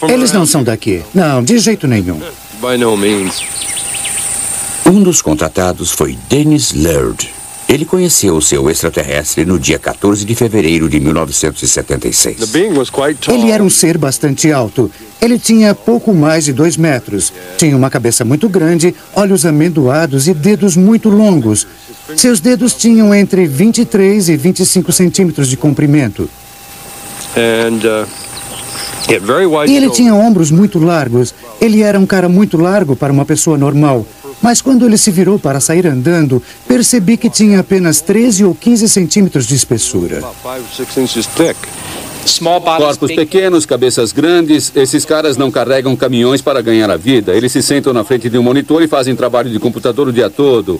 Eles não são daqui. Não, de jeito nenhum. By no means. Um dos contratados foi Dennis Laird. Ele conheceu o seu extraterrestre no dia 14 de fevereiro de 1976. Ele era um ser bastante alto. Ele tinha pouco mais de 2 metros. Tinha uma cabeça muito grande, olhos amendoados e dedos muito longos. Seus dedos tinham entre 23 e 25 centímetros de comprimento. E ele tinha ombros muito largos. Ele era um cara muito largo para uma pessoa normal. Mas quando ele se virou para sair andando, percebi que tinha apenas 13 ou 15 centímetros de espessura. Corpos pequenos, cabeças grandes, esses caras não carregam caminhões para ganhar a vida. Eles se sentam na frente de um monitor e fazem trabalho de computador o dia todo.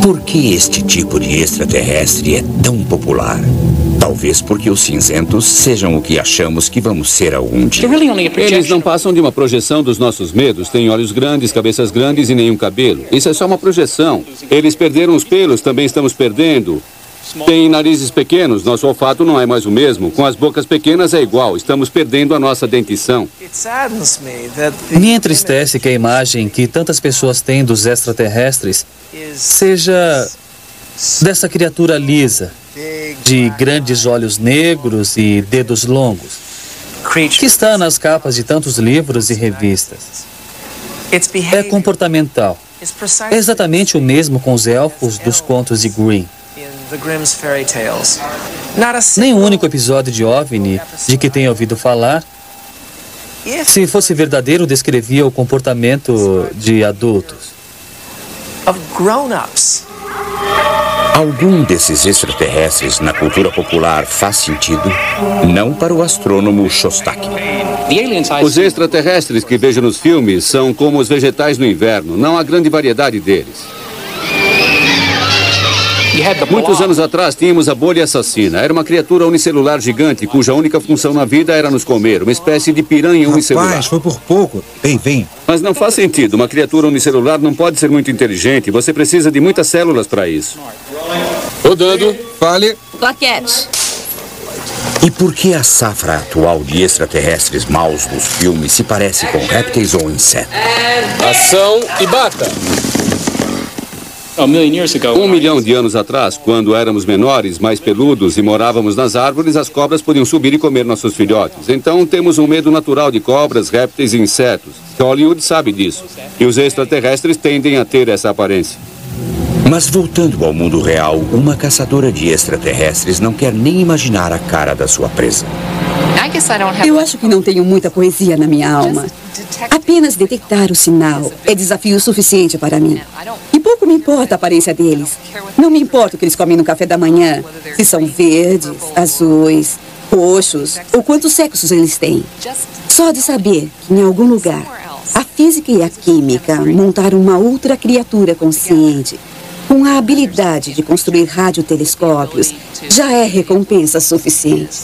Por que este tipo de extraterrestre é tão popular? Talvez porque os cinzentos sejam o que achamos que vamos ser algum dia. Eles não passam de uma projeção dos nossos medos. Têm olhos grandes, cabeças grandes e nenhum cabelo. Isso é só uma projeção. Eles perderam os pelos, também estamos perdendo. Têm narizes pequenos, nosso olfato não é mais o mesmo. Com as bocas pequenas é igual, estamos perdendo a nossa dentição. Me entristece que a imagem que tantas pessoas têm dos extraterrestres seja dessa criatura lisa, de grandes olhos negros e dedos longos, que está nas capas de tantos livros e revistas. É comportamental. É exatamente o mesmo com os elfos dos contos de Grimm. Nem um único episódio de OVNI de que tenha ouvido falar, se fosse verdadeiro, descrevia o comportamento de adultos. Algum desses extraterrestres na cultura popular faz sentido? Não para o astrônomo Shostak. Os extraterrestres que vejo nos filmes são como os vegetais no inverno. Não há grande variedade deles. Muitos anos atrás tínhamos a bolha assassina. Era uma criatura unicelular gigante cuja única função na vida era nos comer. Uma espécie de piranha unicelular. Rapaz, foi por pouco. Ei, vem. Mas não faz sentido. Uma criatura unicelular não pode ser muito inteligente. Você precisa de muitas células para isso. Rodando. Fale. Claquete. E por que a safra atual de extraterrestres maus nos filmes se parece com répteis ou insetos? Ação e bata. 1 milhão de anos atrás, quando éramos menores, mais peludos e morávamos nas árvores, as cobras podiam subir e comer nossos filhotes. Então temos um medo natural de cobras, répteis e insetos. Hollywood sabe disso. E os extraterrestres tendem a ter essa aparência. Mas voltando ao mundo real, uma caçadora de extraterrestres não quer nem imaginar a cara da sua presa. Eu acho que não tenho muita poesia na minha alma. Apenas detectar o sinal é desafio suficiente para mim. E pouco me importa a aparência deles. Não me importa o que eles comem no café da manhã, se são verdes, azuis, roxos ou quantos sexos eles têm. Só de saber que em algum lugar a física e a química montaram uma outra criatura consciente com a habilidade de construir radiotelescópios já é recompensa suficiente.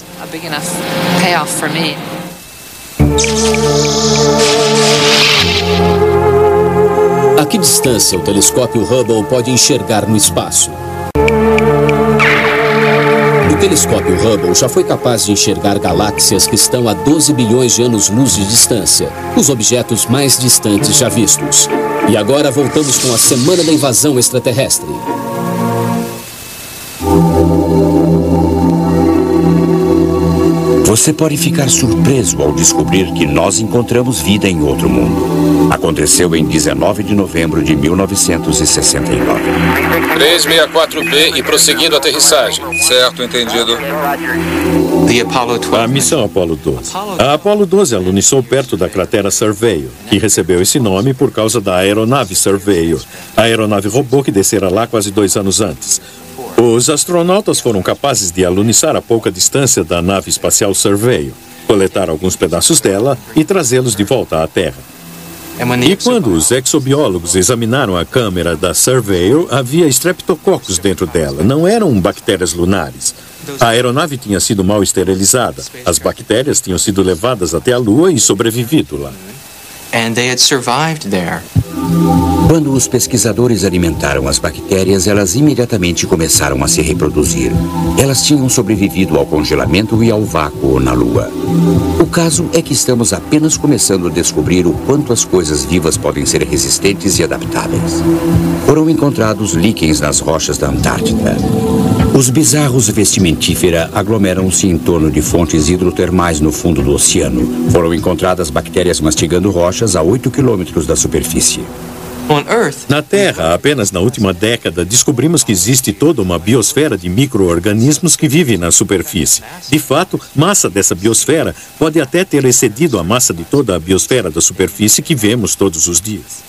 A que distância o telescópio Hubble pode enxergar no espaço? O telescópio Hubble já foi capaz de enxergar galáxias que estão a 12 bilhões de anos-luz de distância, os objetos mais distantes já vistos. E agora voltamos com a Semana da Invasão Extraterrestre. Você pode ficar surpreso ao descobrir que nós encontramos vida em outro mundo. Aconteceu em 19 de novembro de 1969. 364B e prosseguindo a aterrissagem. Certo, entendido. A missão Apollo 12. A Apollo 12 alunizou perto da cratera Surveyor, que recebeu esse nome por causa da aeronave Surveyor, a aeronave robô que descera lá quase 2 anos antes. Os astronautas foram capazes de alunizar a pouca distância da nave espacial Surveyor, coletar alguns pedaços dela e trazê-los de volta à Terra. E quando os exobiólogos examinaram a câmera da Surveyor, havia streptococcus dentro dela. Não eram bactérias lunares. A aeronave tinha sido mal esterilizada. As bactérias tinham sido levadas até a Lua e sobrevivido lá. And they had survived there. Quando os pesquisadores alimentaram as bactérias, elas imediatamente começaram a se reproduzir. Elas tinham sobrevivido ao congelamento e ao vácuo na Lua. O caso é que estamos apenas começando a descobrir o quanto as coisas vivas podem ser resistentes e adaptáveis. Foram encontrados líquens nas rochas da Antártida. Os bizarros vestimentífera aglomeram-se em torno de fontes hidrotermais no fundo do oceano. Foram encontradas bactérias mastigando rochas a 8 quilômetros da superfície. Na Terra, apenas na última década, descobrimos que existe toda uma biosfera de micro-organismos que vivem na superfície. De fato, massa dessa biosfera pode até ter excedido a massa de toda a biosfera da superfície que vemos todos os dias.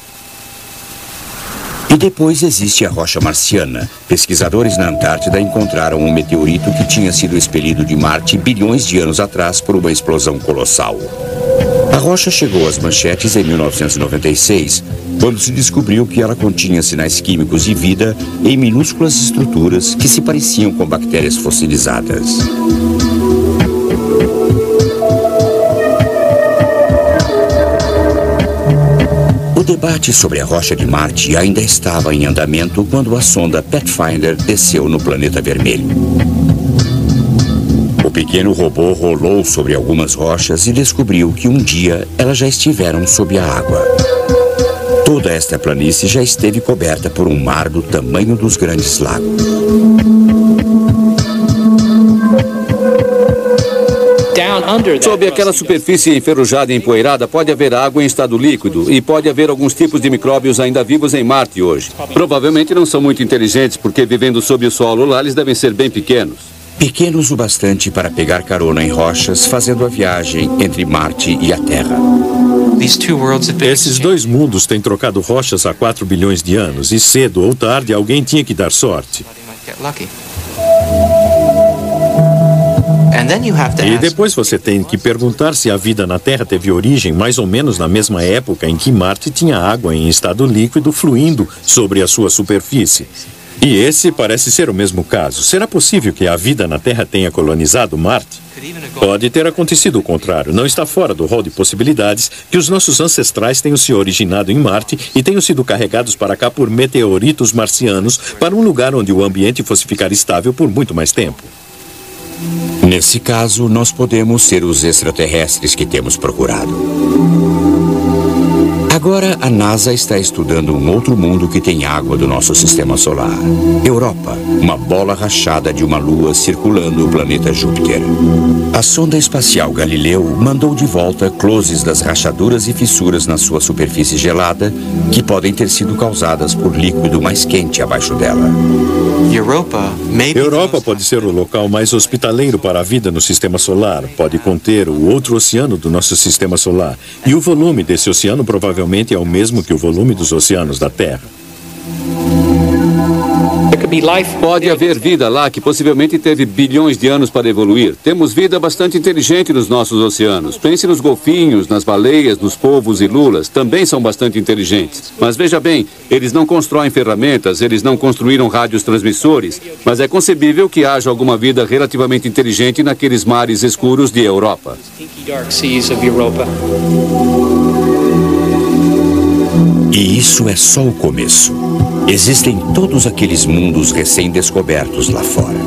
E depois existe a rocha marciana. Pesquisadores na Antártida encontraram um meteorito que tinha sido expelido de Marte bilhões de anos atrás por uma explosão colossal. A rocha chegou às manchetes em 1996, quando se descobriu que ela continha sinais químicos de vida em minúsculas estruturas que se pareciam com bactérias fossilizadas. O debate sobre a rocha de Marte ainda estava em andamento quando a sonda Pathfinder desceu no planeta vermelho. O pequeno robô rolou sobre algumas rochas e descobriu que um dia elas já estiveram sob a água. Toda esta planície já esteve coberta por um mar do tamanho dos Grandes Lagos. Sob aquela superfície enferrujada e empoeirada pode haver água em estado líquido e pode haver alguns tipos de micróbios ainda vivos em Marte hoje. Provavelmente não são muito inteligentes porque vivendo sob o solo lá eles devem ser bem pequenos. Pequenos o bastante para pegar carona em rochas, fazendo a viagem entre Marte e a Terra. Esses dois mundos têm trocado rochas há 4 bilhões de anos e cedo ou tarde alguém tinha que dar sorte. E depois você tem que perguntar se a vida na Terra teve origem mais ou menos na mesma época em que Marte tinha água em estado líquido fluindo sobre a sua superfície. E esse parece ser o mesmo caso. Será possível que a vida na Terra tenha colonizado Marte? Pode ter acontecido o contrário. Não está fora do rol de possibilidades que os nossos ancestrais tenham se originado em Marte e tenham sido carregados para cá por meteoritos marcianos para um lugar onde o ambiente fosse ficar estável por muito mais tempo. Nesse caso, nós podemos ser os extraterrestres que temos procurado. Agora, a NASA está estudando um outro mundo que tem água do nosso sistema solar. Europa, uma bola rachada de uma lua circulando o planeta Júpiter. A sonda espacial Galileu mandou de volta closes das rachaduras e fissuras na sua superfície gelada, que podem ter sido causadas por líquido mais quente abaixo dela. Europa pode ser o local mais hospitaleiro para a vida no sistema solar. Pode conter o outro oceano do nosso sistema solar. E o volume desse oceano provavelmente é o mesmo que o volume dos oceanos da Terra. Pode haver vida lá que possivelmente teve bilhões de anos para evoluir. Temos vida bastante inteligente nos nossos oceanos. Pense nos golfinhos, nas baleias, nos polvos e lulas. Também são bastante inteligentes. Mas veja bem, eles não constroem ferramentas, eles não construíram rádios transmissores. Mas é concebível que haja alguma vida relativamente inteligente naqueles mares escuros de Europa. E isso é só o começo. Existem todos aqueles mundos recém-descobertos lá fora.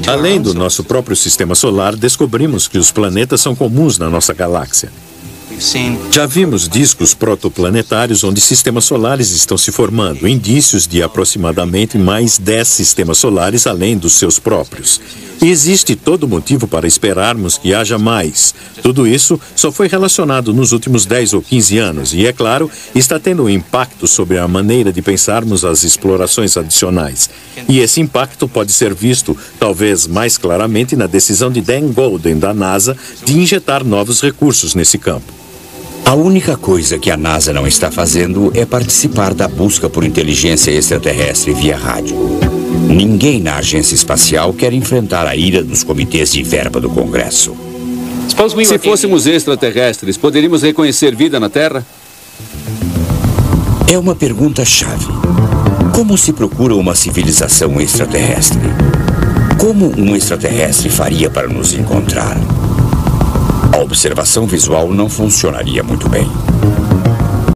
Além do nosso próprio sistema solar, descobrimos que os planetas são comuns na nossa galáxia. Já vimos discos protoplanetários onde sistemas solares estão se formando, indícios de aproximadamente mais 10 sistemas solares além dos seus próprios. E existe todo motivo para esperarmos que haja mais. Tudo isso só foi relacionado nos últimos 10 ou 15 anos e, é claro, está tendo um impacto sobre a maneira de pensarmos as explorações adicionais. E esse impacto pode ser visto, talvez mais claramente, na decisão de Dan Goldin, da NASA, de injetar novos recursos nesse campo. A única coisa que a NASA não está fazendo é participar da busca por inteligência extraterrestre via rádio. Ninguém na agência espacial quer enfrentar a ira dos comitês de verba do Congresso. Se fôssemos extraterrestres, poderíamos reconhecer vida na Terra? É uma pergunta-chave. Como se procura uma civilização extraterrestre? Como um extraterrestre faria para nos encontrar? A observação visual não funcionaria muito bem.